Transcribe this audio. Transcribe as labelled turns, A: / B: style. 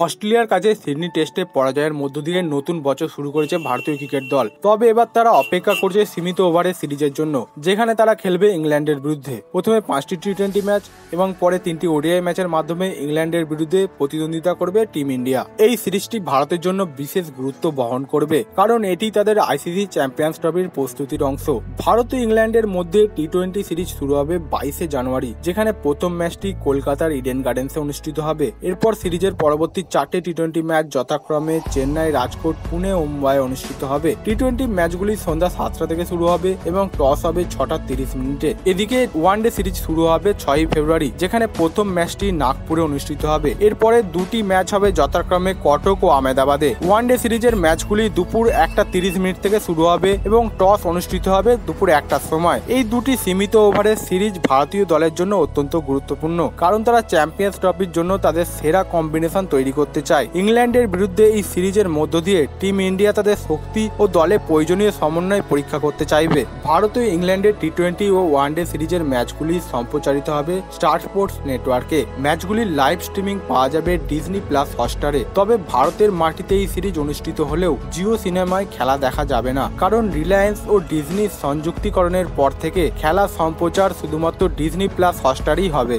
A: অস্ট্রেলিয়ার কাছে সিডনি টেস্টে পরাজয়ের মধ্য দিয়ে নতুন বছর শুরু করেছে ভারতীয় ক্রিকেট দল। তবে এবার তারা অপেক্ষা করছে সীমিত ওভারের সিরিজের জন্য, যেখানে তারা খেলবে ইংল্যান্ডের বিরুদ্ধে। প্রথমে 5টি টি-20 ম্যাচ এবং পরে 3টি ওডিআই ম্যাচের মাধ্যমে ইংল্যান্ডের বিরুদ্ধে প্রতিদ্বন্দ্বিতা করবে টিম ইন্ডিয়া। এই সিরিজটি ভারতের জন্য বিশেষ গুরুত্ব বহন করবে, কারণ এটি তাদের আইসিসি চ্যাম্পিয়ন্স ট্রফির প্রস্তুতির অংশ। ভারত ও ইংল্যান্ডের মধ্যে টি-20 সিরিজ শুরু হবে 22 জানুয়ারি, যেখানে প্রথম ম্যাচটি কলকাতার ইডেন গার্ডেন্সে অনুষ্ঠিত হবে। এরপর সিরিজের পরবর্তী 4টে টি-20 ম্যাচ যথাক্রমে চেন্নাই, রাজকোট, পুনে ও মুম্বাইয়ে অনুষ্ঠিত হবে। টি-20 ম্যাচগুলি সন্ধ্যা 7টা থেকে শুরু হবে এবং টস হবে 6:30 এদিকে ওয়ানডে সিরিজ শুরু হবে 6 ফেব্রুয়ারি, যেখানে প্রথম ম্যাচটি নাগপুরে অনুষ্ঠিত হবে। এরপরে দুটি ম্যাচ হবে যথাক্রমে কটক ও আহমেদাবাদে। ওয়ানডে সিরিজের ম্যাচগুলি দুপুর 1:30 থেকে শুরু হবে এবং টস অনুষ্ঠিত হবে দুপুর 1টার সময়। এই দুটি সীমিত ওভারের সিরিজ ভারতীয় দলের জন্য অত্যন্ত গুরুত্বপূর্ণ, কারণ তারা চ্যাম্পিয়ন্স ট্রফির জন্য তাদের সেরা কম্বিনেশন তৈরি করতে চায়। ইংল্যান্ডের বিরুদ্ধে এই সিরিজের মধ্য দিয়ে টিম ইন্ডিয়া তাদের শক্তি ও দলে প্রয়োজনীয় সমন্বয় পরীক্ষা করতে চাইবে। ভারত ও ইংল্যান্ডের টি-20 ও ওয়ানডে সিরিজের ম্যাচগুলি সম্প্রচারিত হবে স্টার স্পোর্টস নেটওয়ার্কে। ম্যাচগুলির লাইভ স্ট্রিমিং পাওয়া যাবে ডিজনি প্লাস হটস্টারে। তবে ভারতের মাটিতে এই সিরিজ অনুষ্ঠিত হলেও জিও সিনেমায় খেলা দেখা যাবে না, কারণ রিলায়েন্স ও ডিজনির সংযুক্তিকরণের পর থেকে খেলা সম্প্রচার শুধুমাত্র ডিজনি প্লাস হটস্টারই হবে।